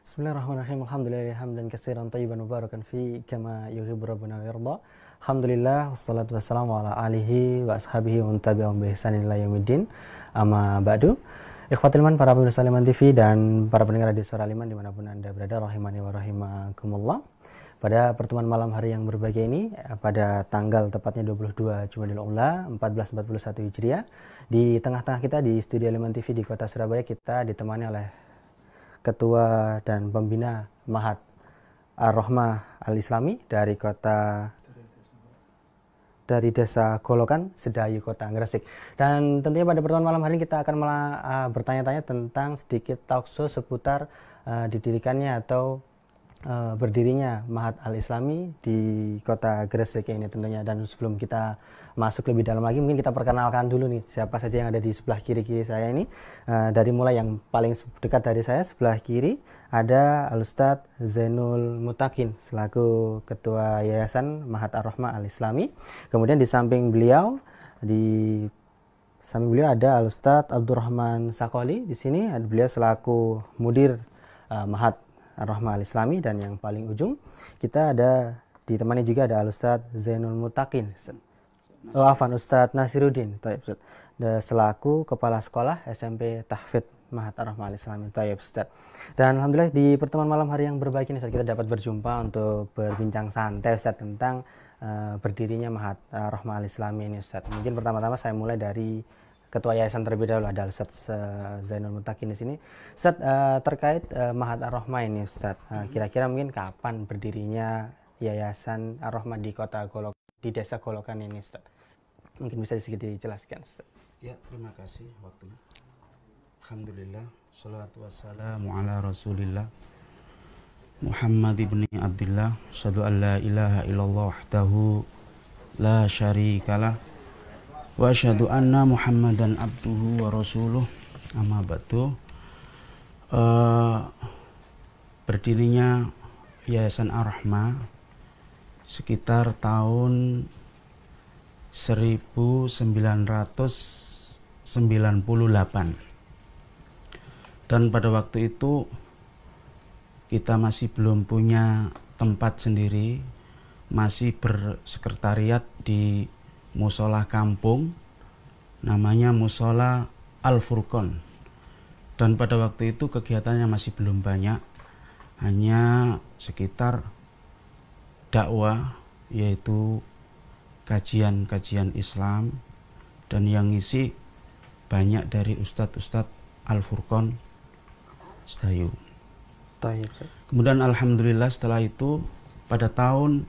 Bismillahirrahmanirrahim. Alhamdulillah hamdan katsiran tayyiban mubarakan fi kama yuhibbu rabbuna wa yarda. Alhamdulillah wassalatu wassalamu ala alihi wa ashabihi wa tabi'ahum bi ihsanin ila yaumiddin. Amma ba'du. Ikhwatul iman, para pemirsa Liman TV dan para pendengar di Suara Liman dimanapun Anda berada, rahimani wa rahimakumullah. Pada pertemuan malam hari yang berbahagia ini, pada tanggal tepatnya 22 Jumadil Ula 1441 Hijriah, di tengah-tengah kita di studio Liman TV di kota Surabaya, kita ditemani oleh Ketua dan Pembina Mahat Ar-Rahmah Al-Islami dari Desa Golokan, Sedayu, Kota Gresik. Dan tentunya pada pertemuan malam hari ini kita akan bertanya-tanya tentang sedikit talkshow seputar didirikannya atau berdirinya Mahat Al-Islami di Kota Gresik ini tentunya. Dan sebelum kita masuk lebih dalam lagi, mungkin kita perkenalkan dulu nih siapa saja yang ada di sebelah kiri saya ini. Dari mulai yang paling dekat dari saya, sebelah kiri ada Al-Ustadz Zainul Mutakin selaku Ketua Yayasan Mahat Ar-Rahmah Al-Islami. Kemudian di samping beliau ada Al-Ustadz Abdurrahman Sakoli. Di sini ada beliau selaku Mudir Mahat Ar-Rahmah Al-Islami. Dan yang paling ujung kita ditemani juga ada Al-Ustadz Zainul Mutakin. Ustadz Nasiruddin selaku Kepala Sekolah SMP Tahfidz Mahat Ar-Rahmah Al-Islami. Dan alhamdulillah di pertemuan malam hari yang berbahagia ini kita dapat berjumpa untuk berbincang santai Ustadz tentang berdirinya Mahat Ar-Rahmah Al-Islami ini Ustadz. Mungkin pertama-tama saya mulai dari Ketua Yayasan terlebih dahulu, ada Ustadz Zainul Mutakin di sini. Ustadz, terkait Mahat Ar-Rahmah ini Ustadz, kira-kira mungkin kapan berdirinya Yayasan Ar-Rahmah di Desa Golokan ini Ustadz? Mungkin bisa sedikit dijelaskan Ustadz. Ya, terima kasih waktunya. Alhamdulillah, salatu wassalamu ala rasulillah Muhammad ibn Abdullah, asyhadu an la ilaha illallah wahdahu la syarikalah wa asyhadu anna Muhammadan abduhu wa rasuluh, amma ba'du. Berdirinya Yayasan Ar-Rahmah sekitar tahun 1998, dan pada waktu itu kita masih belum punya tempat sendiri, masih bersekretariat di musola kampung, namanya Musola Al-Furqon. Dan pada waktu itu kegiatannya masih belum banyak, hanya sekitar dakwah, yaitu kajian-kajian Islam, dan yang ngisi banyak dari ustadz-ustadz Al-Furqon Sedayu. Kemudian alhamdulillah setelah itu pada tahun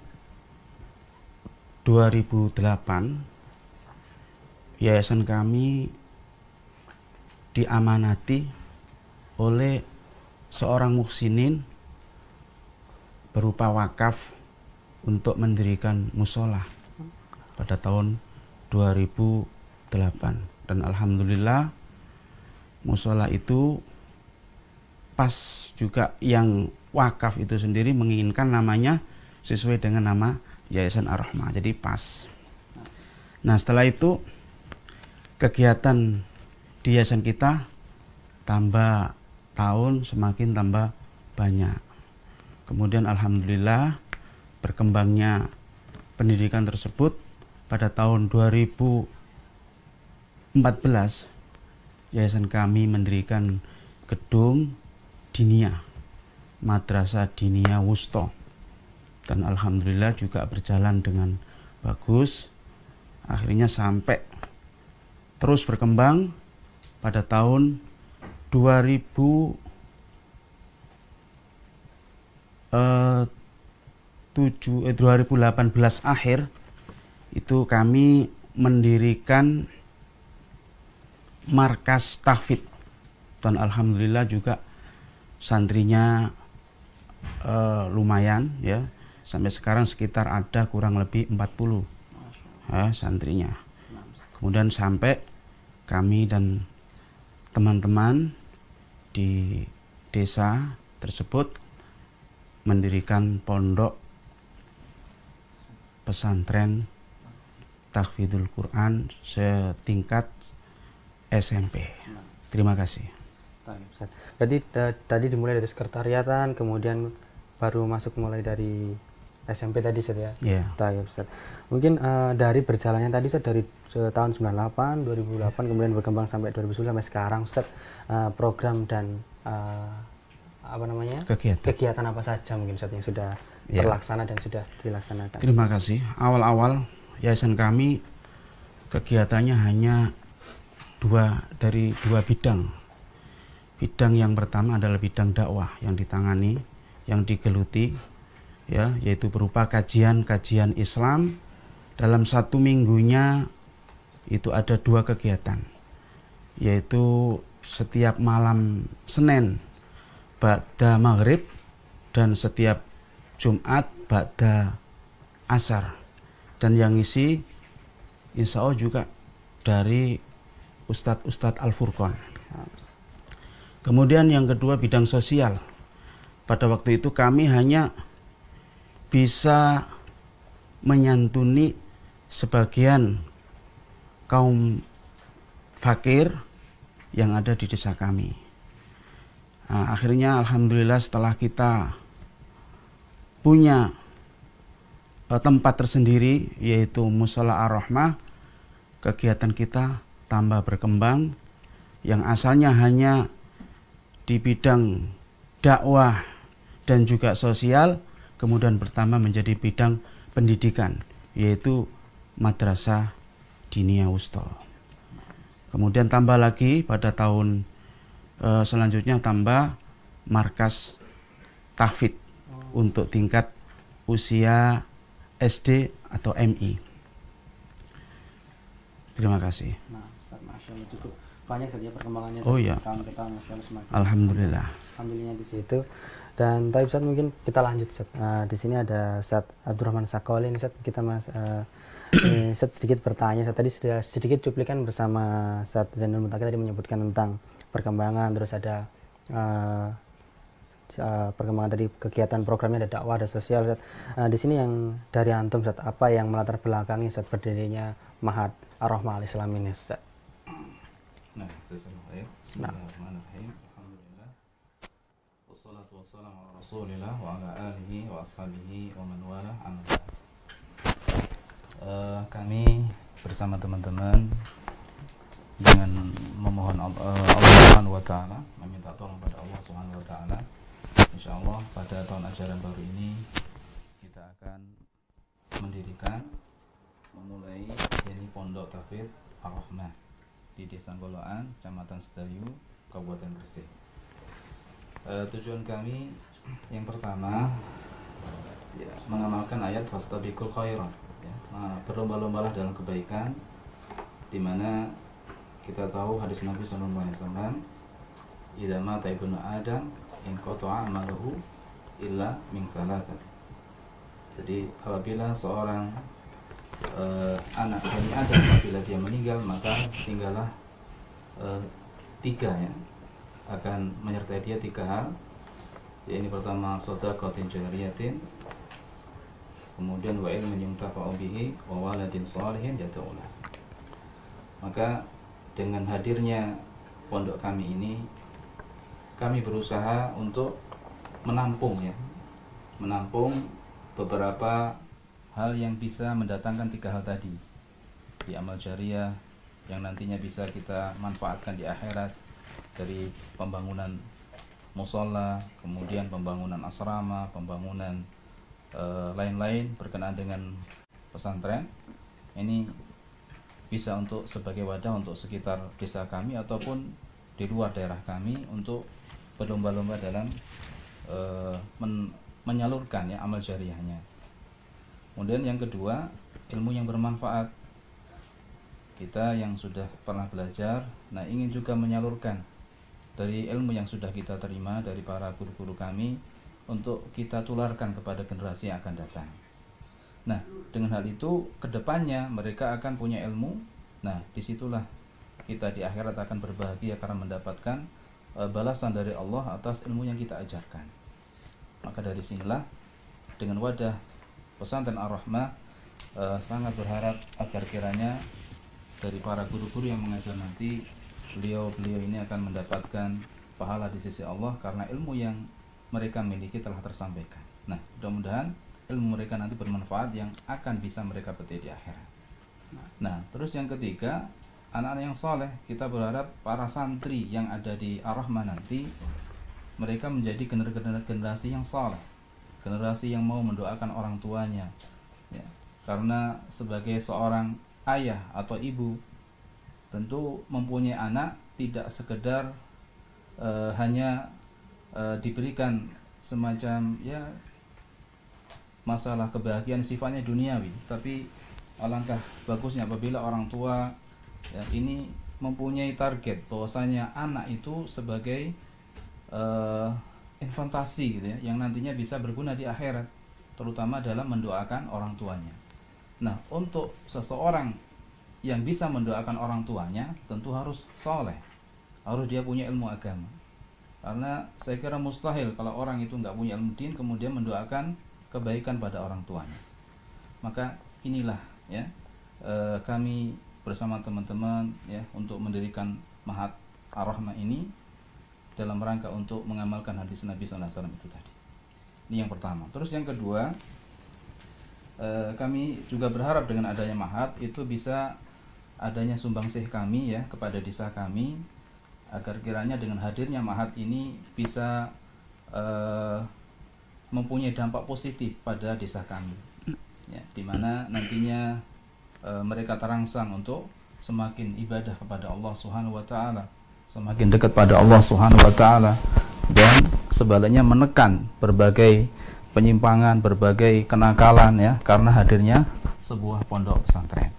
2008 yayasan kami diamanati oleh seorang muhsinin berupa wakaf untuk mendirikan musola pada tahun 2008. Dan alhamdulillah musola itu pas juga yang wakaf itu sendiri menginginkan namanya sesuai dengan nama Yayasan Ar-Rahmah, jadi pas. Nah, setelah itu kegiatan di yayasan kita tambah tahun semakin tambah banyak. Kemudian alhamdulillah berkembangnya pendidikan tersebut. Pada tahun 2014 yayasan kami mendirikan gedung Diniyah, Madrasah Diniyah Wusto, dan alhamdulillah juga berjalan dengan bagus. Akhirnya sampai terus berkembang. Pada tahun 2018 akhir itu kami mendirikan markas tahfidz, dan alhamdulillah juga santrinya lumayan ya, sampai sekarang sekitar ada kurang lebih 40 santrinya. Kemudian sampai kami dan teman-teman di desa tersebut mendirikan pondok pesantren tahfidzul Quran setingkat SMP. Terima kasih. Ustaz. Berarti tadi dimulai dari sekretariatan, kemudian baru masuk mulai dari SMP tadi Ustaz ya? Iya. Ustaz. Mungkin dari berjalannya tadi Ustaz, dari tahun 98, 2008, kemudian berkembang sampai 2010 sampai sekarang Ustaz, program dan kegiatan apa saja mungkin Ustaz yang sudah terlaksana dan sudah dilaksanakan? Terima kasih. Awal-awal yayasan kami kegiatannya hanya dari dua bidang. Bidang yang pertama adalah bidang dakwah yang ditangani, yang digeluti, ya, yaitu berupa kajian-kajian Islam. Dalam satu minggunya itu ada 2 kegiatan, yaitu setiap malam Senin ba'da maghrib dan setiap Jumat ba'da asar. Dan yang isi insya Allah juga dari Ustadz Al-Furqan. Kemudian yang kedua bidang sosial. Pada waktu itu kami hanya bisa menyantuni sebagian kaum fakir yang ada di desa kami. Nah, akhirnya alhamdulillah setelah kita punya tempat tersendiri yaitu Mushola Ar-Rahmah, kegiatan kita tambah berkembang. Yang asalnya hanya di bidang dakwah dan juga sosial, kemudian bertambah menjadi bidang pendidikan, yaitu Madrasah Diniyah Wusta. Kemudian tambah lagi pada tahun selanjutnya tambah markas tahfidz untuk tingkat usia SD atau MI. Terima kasih. Masya Allah, cukup banyak saja perkembangannya. Oh iya. Tahun ke tahun, Masya Allah, semakin. Alhamdulillah. Alhamdulillah di situ. Dan tapi Ustaz mungkin kita lanjut Ustaz. Di sini ada Ustaz Abdurrahman Sakoli ini Ustaz. Kita Ustaz sedikit bertanya. Ustaz tadi sudah sedikit cuplikan bersama Ustaz Zainul Muntaqi tadi menyebutkan tentang perkembangan, terus ada perkembangan tadi kegiatan programnya, ada dakwah, ada sosial Ustaz. Di sini yang dari antum Ustaz, apa yang melatar belakangi Ustaz berdirinya Ma'had Ar-Rahmah Al-Islam ini Ustaz? Nah, bismillahirrahmanirrahim. Alhamdulillah. Wassalatu wassalamu ala Rasulillah wa ala alihi wa ashabihi wa man wala amma ba'd. Kami bersama teman-teman dengan memohon Allah Subhanahu wa taala, meminta tolong pada Allah Subhanahu wa taala. Insyaallah pada tahun ajaran baru ini kita akan memulai yakni Pondok Tahfidz Ar-Rahmah di Desa Goloan, Kecamatan Sedayu, Kabupaten Gresik. Tujuan kami yang pertama mengamalkan ayat fastabiqul khairat, berlomba-lombalah dalam kebaikan, di mana kita tahu hadis Nabi sallallahu alaihi wasallam, idza mata ibnu adam in qata'a amaluhu illa min salasat. Jadi apabila seorang anak Bani Adam apabila dia meninggal, maka tinggallah 3 ya, akan menyertai dia 3 hal. Yaitu pertama shadaqatin jariyatin, kemudian wa ilmin yuntafa'u bihi wa waladin shalihin yad'u lahu. Maka dengan hadirnya pondok kami ini, kami berusaha untuk menampung beberapa hal yang bisa mendatangkan 3 hal tadi di amal jariah yang nantinya bisa kita manfaatkan di akhirat, dari pembangunan musola, kemudian pembangunan asrama, pembangunan lain-lain berkenaan dengan pesantren. Ini bisa untuk sebagai wadah untuk sekitar desa kami ataupun di luar daerah kami untuk berlomba-lomba dalam menyalurkan ya amal jariahnya. Kemudian yang kedua, ilmu yang bermanfaat. Kita yang sudah pernah belajar, ingin juga menyalurkan dari ilmu yang sudah kita terima dari para guru-guru kami untuk kita tularkan kepada generasi yang akan datang. Nah, dengan hal itu kedepannya mereka akan punya ilmu. Nah, disitulah kita di akhirat akan berbahagia karena mendapatkan balasan dari Allah atas ilmu yang kita ajarkan. Maka dari sinilah dengan wadah Pesantren Ar-Rahmah sangat berharap agar kiranya dari para guru-guru yang mengajar nanti, beliau ini akan mendapatkan pahala di sisi Allah karena ilmu yang mereka miliki telah tersampaikan. Nah, mudah-mudahan ilmu mereka nanti bermanfaat yang akan bisa mereka petik di akhirat. Nah, terus yang ketiga, anak-anak yang soleh, kita berharap para santri yang ada di Ar-Rahmah nanti mereka menjadi generasi yang soleh, generasi yang mau mendoakan orang tuanya, ya. Karena sebagai seorang ayah atau ibu, tentu mempunyai anak tidak sekedar hanya diberikan semacam ya masalah kebahagiaan sifatnya duniawi, tapi alangkah bagusnya apabila orang tua ya, ini mempunyai target bahwasanya anak itu sebagai investasi gitu ya, yang nantinya bisa berguna di akhirat, terutama dalam mendoakan orang tuanya. Nah, untuk seseorang yang bisa mendoakan orang tuanya tentu harus soleh, harus dia punya ilmu agama. Karena saya kira mustahil kalau orang itu nggak punya ilmu din kemudian mendoakan kebaikan pada orang tuanya. Maka inilah ya kami bersama teman-teman ya untuk mendirikan Mahat Ar-Rahmah ini dalam rangka untuk mengamalkan hadis Nabi SAW itu tadi. Ini yang pertama. Terus yang kedua, kami juga berharap dengan adanya Mahat itu bisa adanya sumbangsih kami ya kepada desa kami, agar kiranya dengan hadirnya Mahat ini bisa mempunyai dampak positif pada desa kami ya, dimana nantinya mereka terangsang untuk semakin ibadah kepada Allah Subhanahu wa taala, semakin dekat pada Allah Subhanahu wa taala, dan sebaliknya menekan berbagai penyimpangan, berbagai kenakalan ya karena hadirnya sebuah pondok pesantren.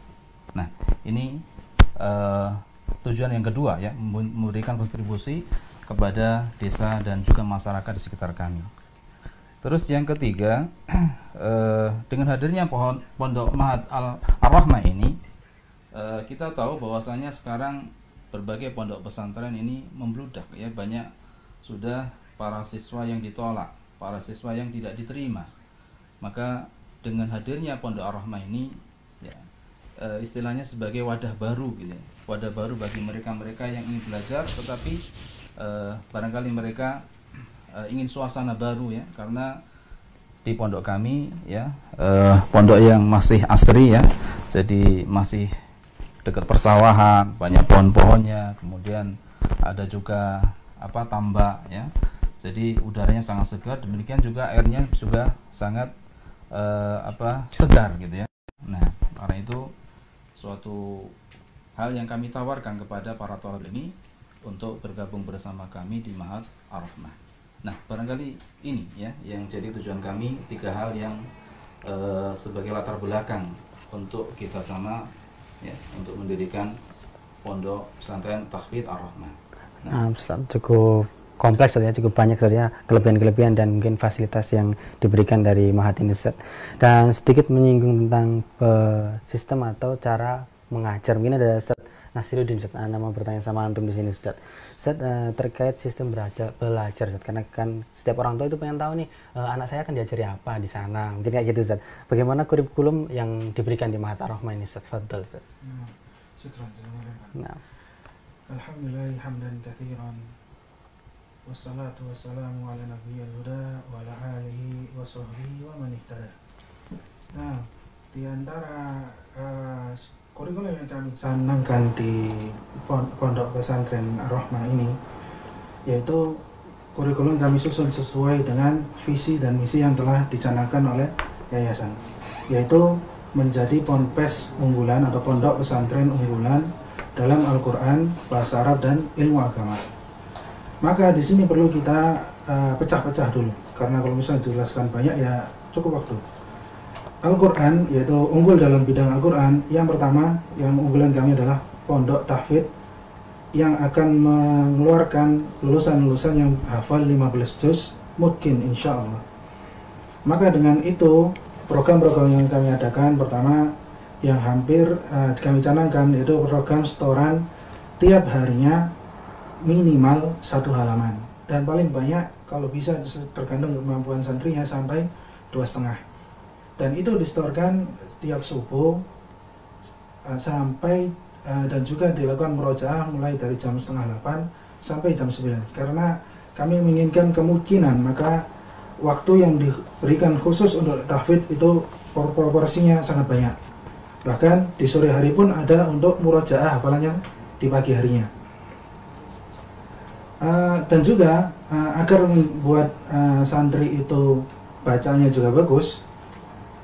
Nah, ini tujuan yang kedua ya, memberikan kontribusi kepada desa dan juga masyarakat di sekitar kami. Terus yang ketiga, dengan hadirnya pondok Mahat Ar-Rahmah ini, kita tahu bahwasanya sekarang berbagai pondok pesantren ini membludak ya, banyak sudah para siswa yang ditolak, para siswa yang tidak diterima. Maka dengan hadirnya pondok Ar-Rahmah ini ya, istilahnya sebagai wadah baru gitu ya, wadah baru bagi mereka-mereka yang ingin belajar tetapi barangkali mereka ingin suasana baru ya, karena di pondok kami ya pondok yang masih asri ya, jadi masih dekat persawahan, banyak pohon-pohonnya, kemudian ada juga tambak ya, jadi udaranya sangat segar, demikian juga airnya juga sangat segar gitu ya. Nah, karena itu suatu hal yang kami tawarkan kepada para thalib ini untuk bergabung bersama kami di Mahat Ar-Rahmah. Nah, barangkali ini ya yang jadi tujuan kami, tiga hal yang sebagai latar belakang untuk kita sama ya untuk mendirikan pondok pesantren Tahfidz Ar-Rahmah. Nah, cukup kompleks ya, cukup banyak saja kelebihan-kelebihan dan mungkin fasilitas yang diberikan dari Mahat ini, Ustaz. Dan sedikit menyinggung tentang sistem atau cara mengajar. Mungkin ada Ustaz Nasiruddin, Ustaz, mau bertanya sama antum di sini, Ustaz. Ustaz, terkait sistem belajar, Ustaz, karena kan setiap orang tua itu pengen tahu nih, anak saya akan diajari apa di sana, mungkin kayak gitu, Ustaz. Bagaimana kurikulum yang diberikan di Mahat Ar-Rahmah ini, Ustaz? Fadhal, Ustaz. Nah, Alhamdulillah hamdan katsiran wassalatu wassalamu ala nabiyyil huda wa ala alihi wa sahbihi wa man ihtada. Nah, di antara kurikulum yang kami canangkan di pondok pesantren Ar-Rahmah ini, yaitu kurikulum kami susun sesuai dengan visi dan misi yang telah dicanangkan oleh yayasan, yaitu menjadi ponpes unggulan atau pondok pesantren unggulan dalam Al-Quran, bahasa Arab dan ilmu agama. Maka di sini perlu kita pecah-pecah dulu, karena kalau misalnya dijelaskan banyak ya cukup waktu. Al-Quran, yaitu unggul dalam bidang Al-Quran, yang pertama, yang unggulan kami adalah Pondok Tahfidz yang akan mengeluarkan lulusan-lulusan yang hafal 15 juz mungkin insya Allah. Maka dengan itu, program-program yang kami adakan, pertama yang hampir kami canangkan yaitu program setoran tiap harinya minimal 1 halaman, dan paling banyak kalau bisa tergantung kemampuan santrinya sampai 2,5. Dan itu disetorkan setiap subuh sampai dan juga dilakukan murojaah mulai dari jam 7:30 sampai jam 9 karena kami menginginkan kemungkinan maka waktu yang diberikan khusus untuk tahfidz itu proporsinya sangat banyak. Bahkan di sore hari pun ada untuk murojaah hafalan yang di pagi harinya. Dan juga agar membuat santri itu bacanya juga bagus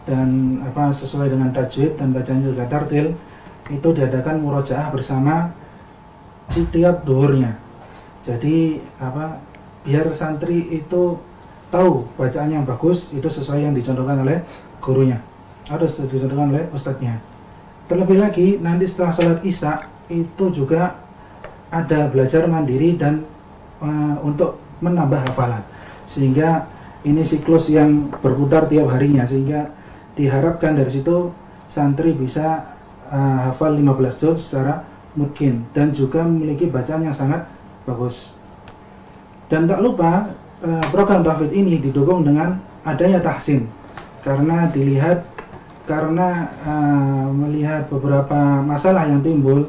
dan sesuai dengan tajwid dan bacanya juga tartil, itu diadakan murojaah bersama setiap duhurnya. Jadi biar santri itu tahu bacaan yang bagus itu sesuai yang dicontohkan oleh gurunya atau dicontohkan oleh ustadznya. Terlebih lagi nanti setelah sholat isya itu juga ada belajar mandiri dan untuk menambah hafalan, sehingga ini siklus yang berputar tiap harinya, sehingga diharapkan dari situ santri bisa hafal 15 juz secara mungkin dan juga memiliki bacaan yang sangat bagus. Dan tak lupa program tahfidz ini didukung dengan adanya tahsin karena melihat beberapa masalah yang timbul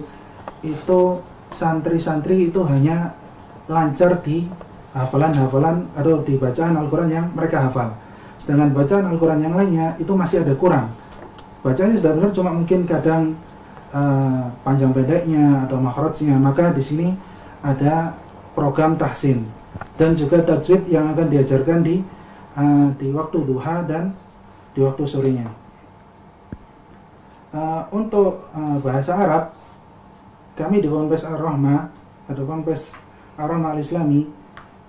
itu santri-santri itu hanya lancar di hafalan-hafalan atau di bacaan Al-Quran yang mereka hafal, sedangkan bacaan Al-Quran yang lainnya itu masih ada kurang. Bacanya sudah benar, cuma mungkin kadang panjang pendeknya atau makhrajnya. Maka di sini ada program tahsin dan juga tajwid yang akan diajarkan di waktu duha dan di waktu sorenya. Untuk bahasa Arab, kami di Ponpes Ar-Rahmah atau Ponpes Ar-Rahmah Al-Islami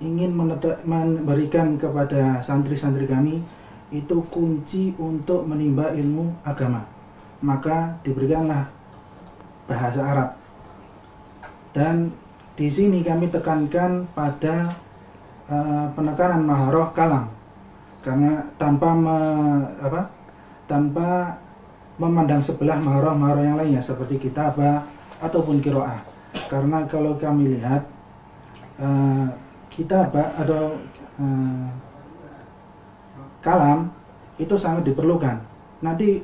ingin memberikan kepada santri-santri kami itu kunci untuk menimba ilmu agama. Maka diberikanlah bahasa Arab. Dan di sini kami tekankan pada penekanan maharoh kalam, karena tanpa memandang sebelah maharoh yang lainnya seperti kitabah ataupun qiraah. Karena kalau kami lihat kitabah atau kalam itu sangat diperlukan. Nanti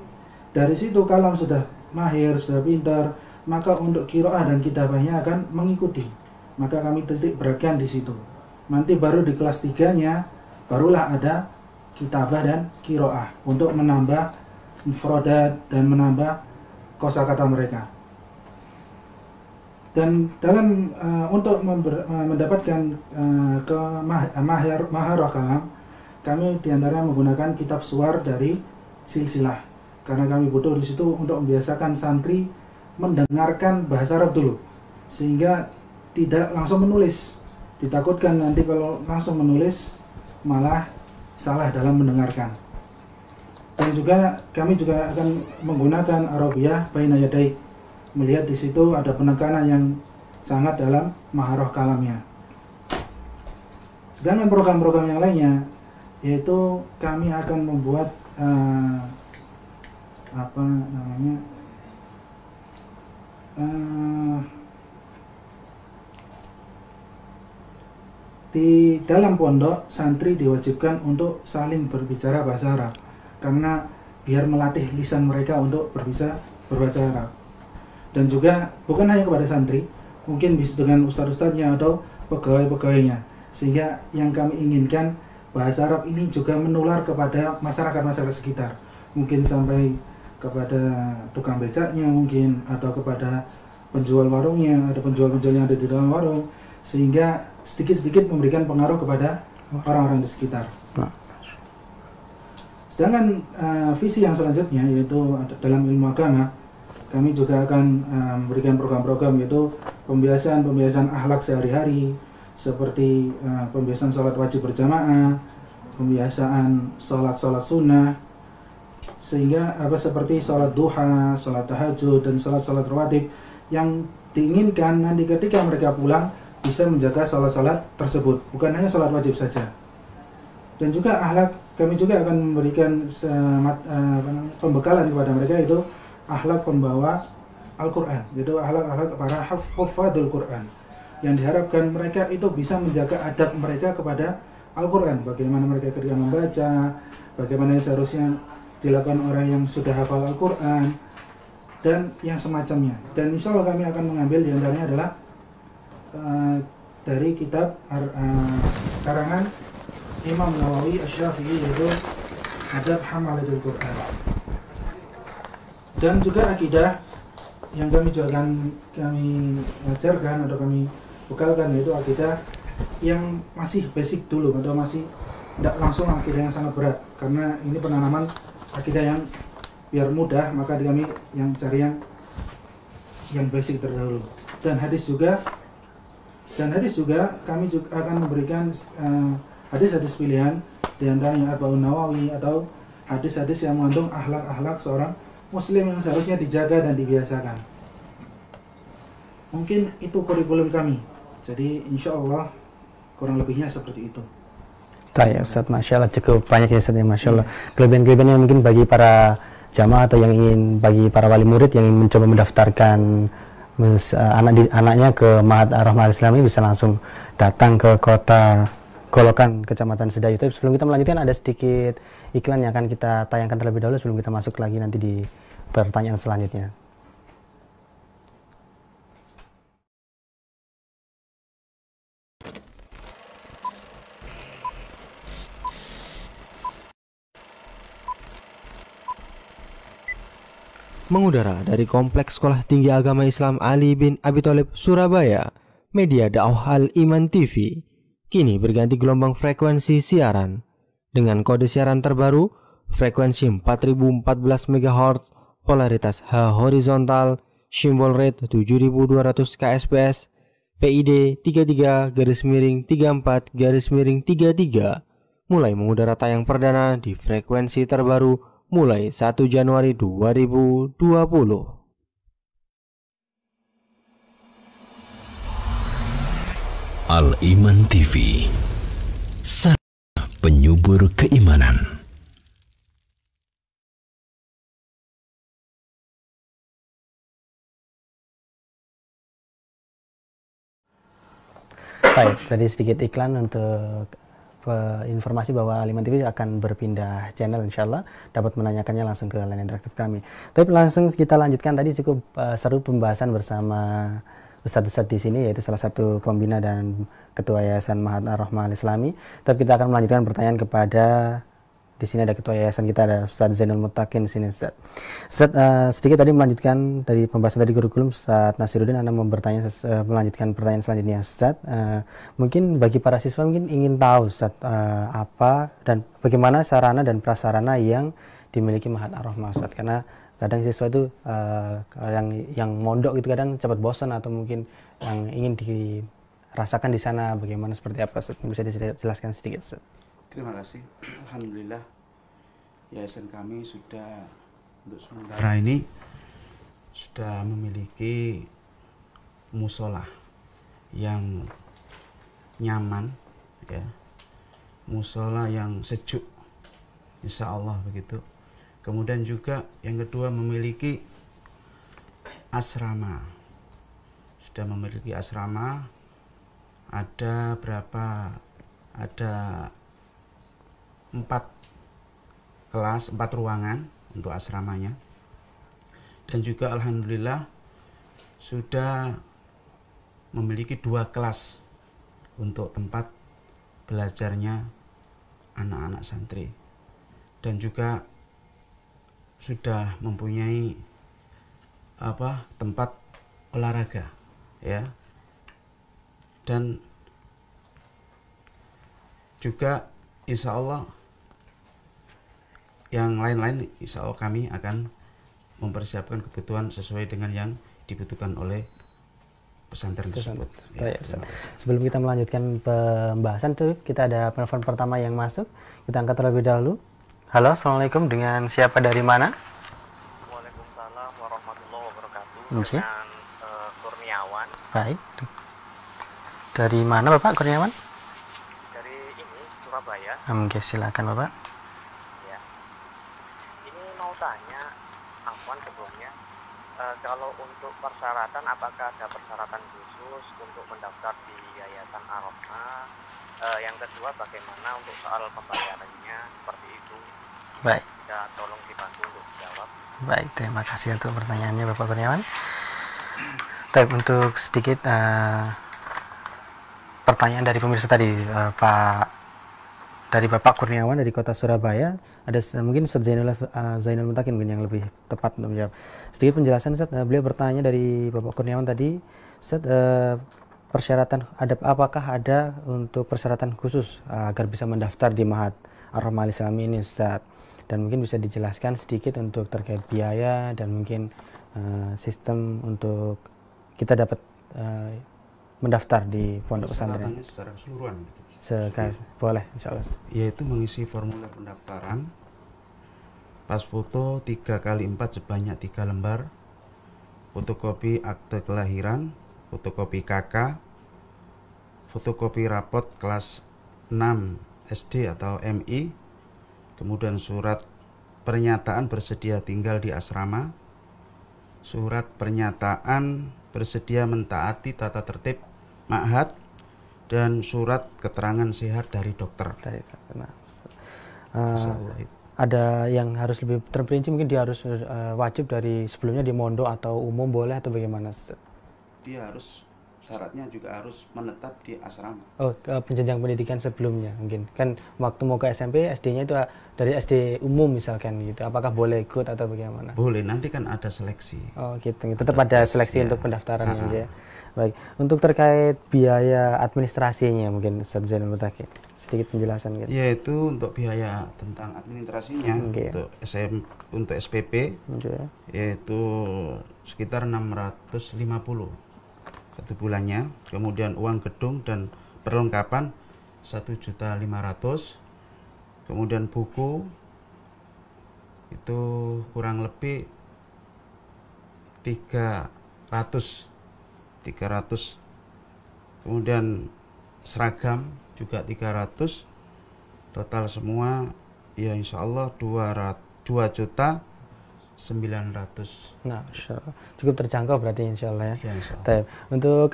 dari situ kalam sudah mahir, sudah pintar, maka untuk qiraah dan kitabahnya akan mengikuti. Maka kami titik beratkan di situ. Nanti baru di kelas 3-nya barulah ada kitabah dan qiraah untuk menambah mufradat dan menambah kosakata mereka. Dan dalam untuk mendapatkan maharah kalam, kami diantaranya menggunakan kitab suar dari silsilah, karena kami butuh di situ untuk membiasakan santri mendengarkan bahasa Arab dulu, sehingga tidak langsung menulis. Ditakutkan nanti kalau langsung menulis malah salah dalam mendengarkan. Dan juga kami juga akan menggunakan Arabiyah baina yadai, melihat di situ ada penekanan yang sangat dalam maharah kalamnya. Sedangkan program-program yang lainnya, yaitu kami akan membuat di dalam pondok santri diwajibkan untuk saling berbicara bahasa Arab, karena biar melatih lisan mereka untuk berbaca Arab. Dan juga bukan hanya kepada santri, mungkin bisa dengan ustadz-ustadznya atau pegawai-pegawainya, sehingga yang kami inginkan bahasa Arab ini juga menular kepada masyarakat-masyarakat sekitar, mungkin sampai kepada tukang becaknya mungkin, atau kepada penjual warungnya, ada penjual-penjual yang ada di dalam warung, sehingga sedikit-sedikit memberikan pengaruh kepada orang-orang di sekitar. Sedangkan visi yang selanjutnya, yaitu dalam ilmu agama, kami juga akan memberikan program-program, yaitu pembiasaan akhlak sehari-hari, seperti pembiasaan sholat wajib berjamaah, pembiasaan sholat sunnah, sehingga seperti sholat duha, sholat tahajud, dan sholat rawatib yang diinginkan nanti ketika mereka pulang bisa menjaga sholat tersebut, bukan hanya sholat wajib saja. Dan juga akhlak, kami juga akan memberikan pembekalan kepada mereka, itu akhlak pembawa Al-Quran, yaitu akhlak para hafadhul Quran, yang diharapkan mereka itu bisa menjaga adab mereka kepada Al-Quran, bagaimana mereka ketika membaca, bagaimana yang seharusnya dilakukan orang yang sudah hafal Al-Quran, dan yang semacamnya. Dan insya Allah kami akan mengambil diantaranya adalah dari kitab karangan Imam Nawawi Asy-Syafi'i, yaitu Adab Hamalatul Quran. Dan juga akidah yang kami ajarkan atau kami bekalkan, yaitu akidah yang masih basic dulu, atau masih tidak langsung akidah yang sangat berat, karena ini penanaman akidah yang biar mudah, maka kami yang cari yang basic terdahulu. Dan hadis juga kami juga akan memberikan hadis-hadis pilihan, di antaranya Arba'un Nawawi, atau hadis-hadis yang mengandung akhlak-akhlak seorang muslim yang seharusnya dijaga dan dibiasakan. Mungkin itu kurikulum kami. Jadi insya Allah kurang lebihnya seperti itu. Ya Ustaz, Masya Allah, cukup banyak ya Ustaz, ya, Masya Allah. Kelebihan-kelebihan yang mungkin bagi para jamaah atau bagi para wali murid yang ingin mencoba mendaftarkan anaknya ke Ma'had Ar-Rahmah Al-Islami, bisa langsung datang ke kota Golokan, Kecamatan Sedayu. Tapi sebelum kita melanjutkan, ada sedikit iklan yang akan kita tayangkan terlebih dahulu sebelum kita masuk lagi nanti di pertanyaan selanjutnya. Mengudara dari Kompleks Sekolah Tinggi Agama Islam Ali bin Abi Thalib, Surabaya, media dakwah Al-Iman TV kini berganti gelombang frekuensi siaran dengan kode siaran terbaru, frekuensi 4014 MHz, polaritas H horizontal, simbol rate 7200 kSPS, PID 33-34-33, mulai mengudara tayang perdana di frekuensi terbaru mulai 1 Januari 2020. Al-Iman TV, sarana penyubur keimanan. Baik, tadi sedikit iklan untuk informasi bahwa Al-Iman TV akan berpindah channel, insyaallah dapat menanyakannya langsung ke line interaktif kami. Tapi langsung kita lanjutkan, tadi cukup seru pembahasan bersama Ustadz di sini, yaitu salah satu pembina dan ketua Yayasan Ma'had Ar-Rahmah Al-Islami. Tapi kita akan melanjutkan pertanyaan kepada, di sini ada ketua yayasan kita, ada Ustadz Zainul Muttaqin di sini. Ustadz, sedikit tadi melanjutkan dari pembahasan tadi kurikulum, Ustadz Nasiruddin, Anda melanjutkan pertanyaan selanjutnya, Ustadz. Mungkin bagi para siswa mungkin ingin tahu, Ustadz, apa dan bagaimana sarana dan prasarana yang dimiliki Ma'had Ar-Rahmah, Ustadz, karena kadang siswa itu yang mondok itu kadang cepat bosan, atau mungkin yang ingin dirasakan di sana bagaimana, seperti apa, Ustadz? Bisa dijelaskan sedikit, Ustadz? Terima kasih. Alhamdulillah, yayasan kami sudah untuk sementara ini sudah memiliki musola yang nyaman, ya, musola yang sejuk, insya Allah begitu. Kemudian juga yang kedua memiliki asrama, sudah memiliki asrama. Ada berapa? Ada 4 kelas, 4 ruangan untuk asramanya. Dan juga alhamdulillah sudah memiliki 2 kelas untuk tempat belajarnya anak-anak santri. Dan juga sudah mempunyai tempat olahraga, ya. Dan juga insya Allah yang lain-lain, insya Allah kami akan mempersiapkan kebutuhan sesuai dengan yang dibutuhkan oleh pesantren tersebut. Ya, sebelum kita melanjutkan pembahasan tuh, kita ada penelpon pertama yang masuk. Kita angkat terlebih dahulu. Halo, assalamualaikum. Dengan siapa, dari mana? Waalaikumsalam warahmatullahi wabarakatuh. Dengan Kurniawan. Baik. Dari mana Bapak Kurniawan? Dari Surabaya. Oke, silakan Bapak. Ya. Ini mau tanya, Afwan sebelumnya, kalau untuk persyaratan, apakah ada persyaratan khusus untuk mendaftar di Yayasan Ar-Rahmah? Yang kedua, bagaimana untuk soal pembayarannya, seperti itu? Baik. Ya, tolong dibantu untuk dijawab. Baik, terima kasih untuk pertanyaannya Bapak Kurniawan. Untuk sedikit pertanyaan dari pemirsa tadi, dari Bapak Kurniawan dari Kota Surabaya. Ada mungkin Ustaz Zainul Mutakin mungkin yang lebih tepat untuk menjawab. Sedikit penjelasan Ustaz, beliau bertanya dari Bapak Kurniawan tadi, Ustaz, persyaratan apakah ada untuk persyaratan khusus agar bisa mendaftar di Ma'had Ar-Rahmah Al-Islami ini Ustaz? Dan mungkin bisa dijelaskan sedikit untuk terkait biaya dan mungkin sistem untuk kita dapat mendaftar di pondok pesantren secara keseluruhan gitu. Boleh insyaallah. Yaitu mengisi formulir pendaftaran, pas foto 3x4 sebanyak 3 lembar, fotokopi akte kelahiran, fotokopi KK, fotokopi rapot kelas 6 SD atau MI, kemudian surat pernyataan bersedia tinggal di asrama, surat pernyataan bersedia mentaati tata tertib ma'had, dan surat keterangan sehat dari dokter. Ada yang harus lebih terperinci, mungkin dia harus wajib dari sebelumnya di mondok atau umum boleh atau bagaimana? Dia harus, syaratnya juga harus menetap di asrama. Oh, penjenjang pendidikan sebelumnya mungkin. Kan waktu mau ke SMP, SD-nya itu dari SD umum misalkan gitu. Apakah boleh ikut atau bagaimana? Boleh, nanti kan ada seleksi. Oh gitu, tetap ada seleksi untuk pendaftarannya ya. Baik, untuk terkait biaya administrasinya mungkin Ustaz Zainul Mutakin, sedikit penjelasan gitu. Yaitu untuk biaya tentang administrasinya untuk SPP yaitu sekitar 650 satu bulannya, kemudian uang gedung dan perlengkapan 1.500.000, kemudian buku itu kurang lebih 300, kemudian seragam juga 300, total semua ya insya Allah 2.900.000. Nah, cukup terjangkau berarti insya Allah ya. Insya Allah. Untuk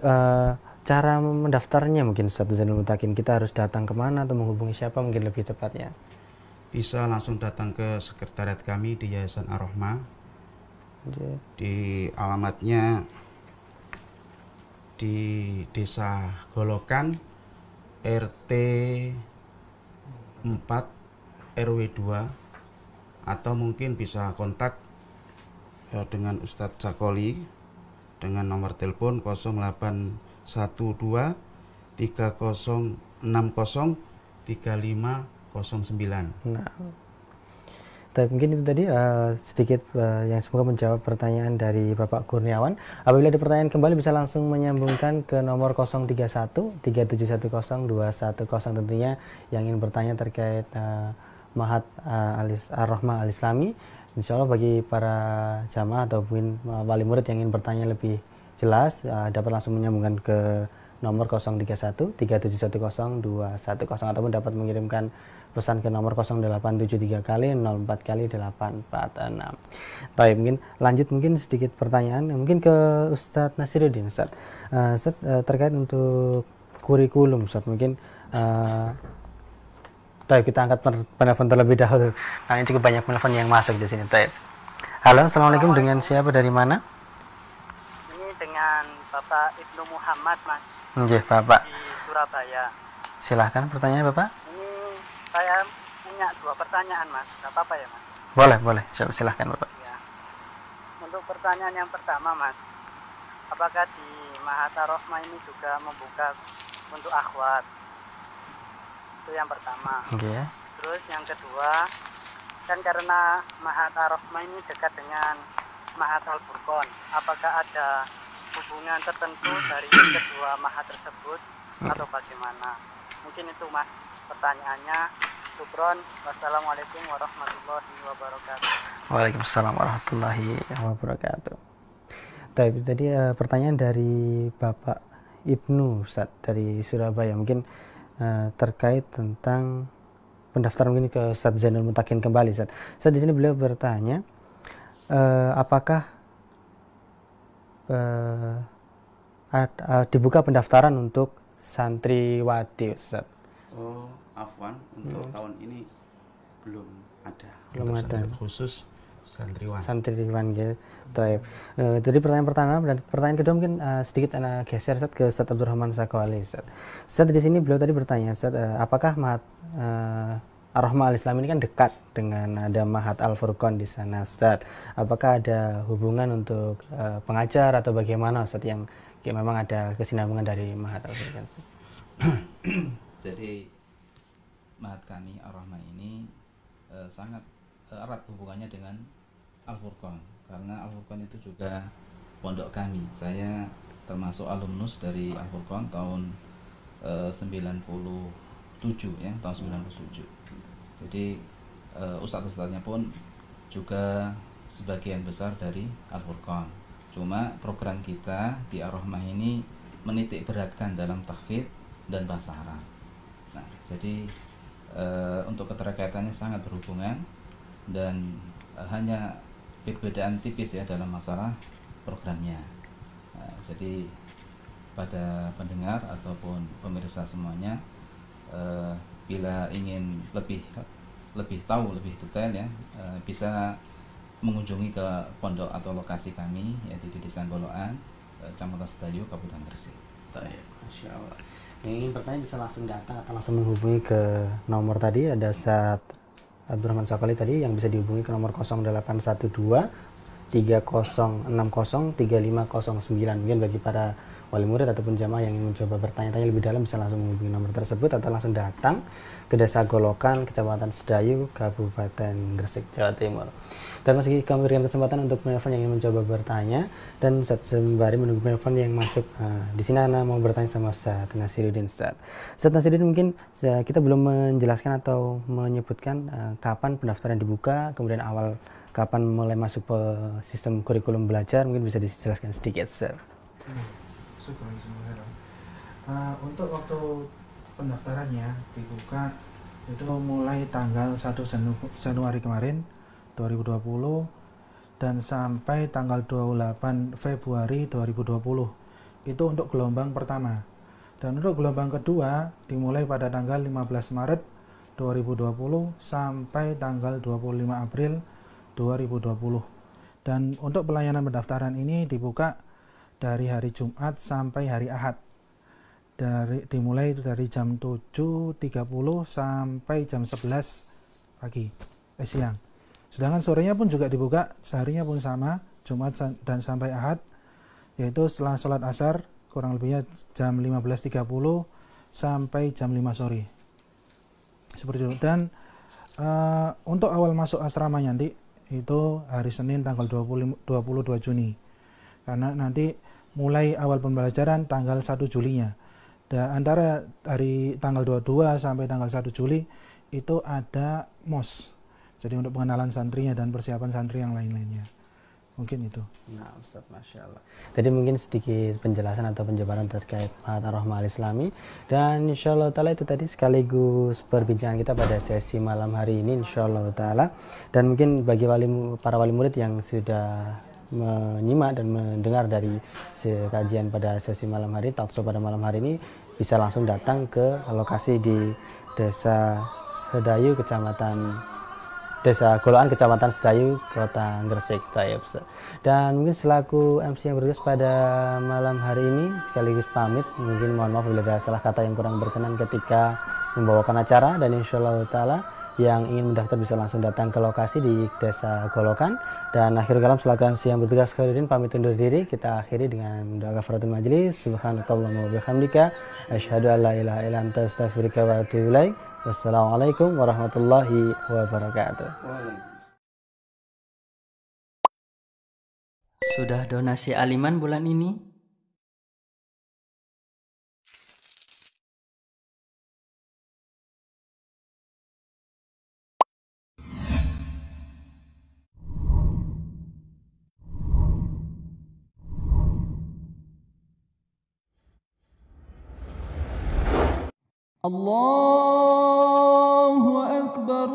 cara mendaftarnya mungkin Ustaz Zainul Mutakin, kita harus datang kemana atau menghubungi siapa mungkin lebih tepatnya? Bisa langsung datang ke sekretariat kami di Yayasan Ar-Rahmah. Di alamatnya di Desa Golokan, RT 4 RW 2, atau mungkin bisa kontak dengan Ustadz Sakoli dengan nomor telepon 0812 3060 3509. Nah, mungkin itu tadi sedikit yang semoga menjawab pertanyaan dari Bapak Kurniawan. Apabila ada pertanyaan kembali bisa langsung menyambungkan ke nomor 031 3710 210 tentunya yang ingin bertanya terkait Ma'had Ar-Rahmah Al-Islami. Insya Allah bagi para jamaah ataupun wali murid yang ingin bertanya lebih jelas dapat langsung menyambungkan ke nomor 031 3710 210 ataupun dapat mengirimkan pesan ke nomor 0873 kali 04 kali 846. Baik, mungkin lanjut mungkin sedikit pertanyaan mungkin ke Ustadz Nasiruddin. Ustadz, terkait untuk kurikulum Ustadz, mungkin kita angkat penelpon terlebih dahulu. Nah, ini cukup banyak penelpon yang masuk di sini. Halo, assalamualaikum. Dengan siapa, dari mana? Ini dengan Bapak Ibnu Muhammad, Mas. Nggih, Bapak. Di Surabaya. Silahkan pertanyaan Bapak. Ini saya punya 2 pertanyaan, Mas. Gak apa-apa ya, Mas? Boleh. Silahkan Bapak. Ya. Untuk pertanyaan yang pertama, Mas. Apakah di Ma'had Ar-Rahmah ini juga membuka untuk akhwat? Itu yang pertama. Okay. Terus yang kedua, kan karena Ma'had Ar-Rahmah ini dekat dengan Ma'had Al-Furqon, apakah ada hubungan tertentu dari kedua ma'had tersebut atau bagaimana? Mungkin itu Mas pertanyaannya. Syukron. Wassalamualaikum warahmatullahi wabarakatuh. Waalaikumsalam warahmatullahi wabarakatuh. Tadi pertanyaan dari Bapak Ibnu Ustaz dari Surabaya, mungkin terkait tentang pendaftaran mungkin ke Ustaz Zainul Mutakin kembali. Ustaz di sini beliau bertanya apakah dibuka pendaftaran untuk santriwati Ustaz? Afwan, untuk tahun ini belum ada. Belum ada. Khusus santriwan gitu. Taib. Jadi pertanyaan pertama dan pertanyaan kedua mungkin sedikit anak geser Ustaz, ke Ustaz Abdurrahman Sakwali. Ustaz di sini beliau tadi bertanya, Ustaz, apakah Mahat Ar-Rahmah Al-Islam ini kan dekat dengan ada Mahat Al-Furqan di sana, Ustaz. Apakah ada hubungan untuk pengajar atau bagaimana, Ustaz, yang memang ada kesinambungan dari Mahat Al-Furqan? Jadi Mahat kami Ar-Rahmah ini sangat erat hubungannya dengan Al-Furqan, karena Al-Furqan itu juga pondok kami. Saya termasuk alumnus dari Al-Furqan tahun 97 ya, tahun 97. Jadi ustadz-ustadznya pun juga sebagian besar dari Al-Furqan. Cuma program kita di Ar-Rahmah ini menitik beratkan dalam tahfidz dan bahasa Arab. Nah, jadi untuk keterkaitannya sangat berhubungan dan hanya perbedaan tipis ya dalam masalah programnya. Nah, jadi pada pendengar ataupun pemirsa semuanya, bila ingin lebih tahu lebih detail ya, bisa mengunjungi ke pondok atau lokasi kami yaitu di Desa Golokan, Kecamatan Sedayu, Kabupaten Gresik. Masya Allah. Yang ingin bertanya bisa langsung datang atau langsung menghubungi ke nomor tadi, ada Ustaz Abdurrahman Sakwali tadi yang bisa dihubungi ke nomor 0812 3060 3509. Mungkin bagi para wali murid ataupun jamaah yang ingin mencoba bertanya-tanya lebih dalam bisa langsung menghubungi nomor tersebut atau langsung datang ke Desa Golokan, Kecamatan Sedayu, Kabupaten Gresik, Jawa Timur. Dan masih kami berikan kesempatan untuk penelpon yang ingin mencoba bertanya, dan sembari menunggu penelpon yang masuk, di sini Ana mau bertanya sama Ustaz Nasiruddin. Ustaz Nasiruddin, mungkin kita belum menjelaskan atau menyebutkan kapan pendaftaran dibuka, kemudian awal kapan mulai masuk ke sistem kurikulum belajar, mungkin bisa dijelaskan sedikit, Ustaz. Untuk waktu pendaftarannya dibuka itu mulai tanggal 1 Januari kemarin 2020 dan sampai tanggal 28 Februari 2020. Itu untuk gelombang pertama. Dan untuk gelombang kedua dimulai pada tanggal 15 Maret 2020 sampai tanggal 25 April 2020. Dan untuk pelayanan pendaftaran ini dibuka dari hari Jumat sampai hari Ahad. Dimulai itu dari jam 7.30 sampai jam 11 siang. Sedangkan sorenya pun juga dibuka, seharinya pun sama, Jumat dan sampai Ahad, yaitu setelah sholat asar kurang lebihnya jam 15.30 sampai jam 5 sore. Seperti itu. Dan untuk awal masuk asramanya nanti itu hari Senin tanggal 22 Juni. Karena nanti mulai awal pembelajaran tanggal 1 Julinya. Dan antara hari tanggal 22 sampai tanggal 1 Juli itu ada MOS. Jadi untuk pengenalan santrinya dan persiapan santri yang lain-lainnya. Mungkin itu. Nah, Ustaz, Masya Allah. Tadi mungkin sedikit penjelasan atau penjabaran terkait Mahat Ar-Rahmah Al-Islami. Dan insya Allah ta'ala itu tadi sekaligus perbincangan kita pada sesi malam hari ini, insya Allah ta'ala. Dan mungkin bagi para wali murid yang sudah menyimak dan mendengar dari kajian pada sesi malam hari, talkshow pada malam hari ini, bisa langsung datang ke lokasi di Desa Sedayu, Desa Golokan, Kecamatan Sedayu, Kota Gresik. Dan mungkin selaku MC yang bertugas pada malam hari ini sekaligus pamit, mungkin mohon maaf bila ada salah kata yang kurang berkenan ketika membawakan acara, dan insyaallah ta'ala yang ingin mendaftar bisa langsung datang ke lokasi di Desa Golokan. Dan akhir kalam selaku MC yang bertugas Khairuddin pamit undur diri. Kita akhiri dengan doa kafaratul majelis. Subhanakallahumma wa bihamdika asyhadu an la ilaha illa anta astaghfiruka wa atubu ilaik. Wassalamualaikum warahmatullahi wabarakatuh. Sudah donasi aliman bulan ini? الله أكبر.